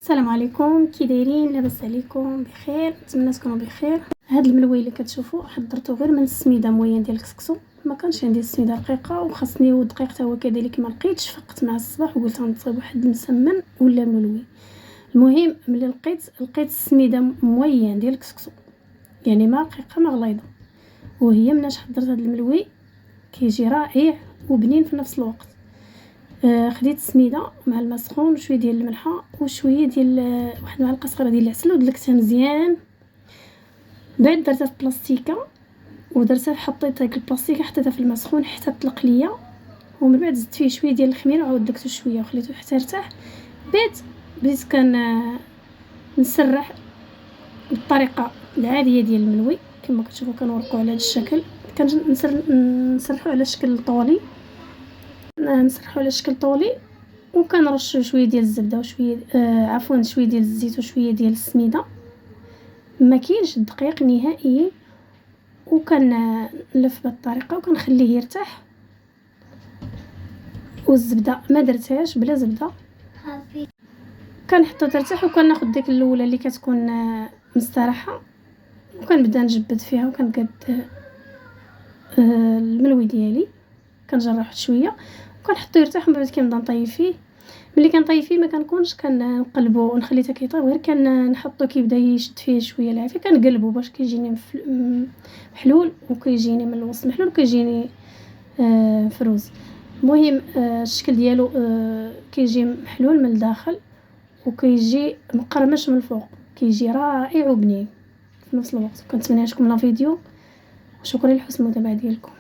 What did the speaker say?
السلام عليكم، كي دايرين؟ لاباس عليكم؟ بخير؟ نتمنى تكونوا بخير. هاد الملوي اللي كتشوفوا حضرته غير من السميده موين ديال الكسكسو، ما كانش عندي السميده رقيقه وخاصني ودقيق حتى هو كذلك، ما لقيتش. فقت مع الصباح وقلت غنطيب واحد المسمن ولا ملوي. المهم ملي لقيت السميده موين ديال الكسكسو، يعني ما رقيقه ما غليظه، وهي مناش حضرت هاد الملوي كيجي رائع وبنين في نفس الوقت. خديت السميده مع الماء سخون وشويه ديال الملحه وشويه ديال واحد المعلقه صغيره ديال العسل ودلكتها مزيان. بعد درتها في بلاستيكه ودرتها حطيت هاك البلاستيكه حطيتها في الماء سخون حتى طلق ليا، ومن بعد زدت فيه شويه ديال الخميره وعاود دلكته شويه وخليته حتى ارتاح. بديت نسرح بالطريقه العاديه ديال الملوي كما كتشوفوا كنورقوا على هذا الشكل. نسرحوا على شكل طولي، وكنرش شويه ديال الزبده وشويه شويه ديال الزيت وشويه ديال السميده، ما كاينش الدقيق نهائيا، وكنلف بهذه الطريقه وكنخليه يرتاح. والزبده ما درتهاش بلا زبده، كنحطها ترتاح وكناخذ ديك الاولى اللي كتكون مستراحه وكنبدا نجبد فيها وكنقاد الملوي ديالي. كنجرح شويه وكنحطو يرتاح، ومن بعد كنبدا نطيب فيه. ملي كنطيب فيه ما كنكونش كنقلبو ونخليه حتى كيطيب، غير كنحطو كيبدا يشد فيه شويه العافيه، كنقلبو باش كيجيني محلول وكيجيني من الوسط محلول وكيجيني فروز. المهم الشكل ديالو كيجي محلول من الداخل وكيجي مقرمش من الفوق، كيجي رائع وبنين في نفس الوقت. كنتمنى لكم لا فيديو وشكرا لحسن المتابعه ديالكم.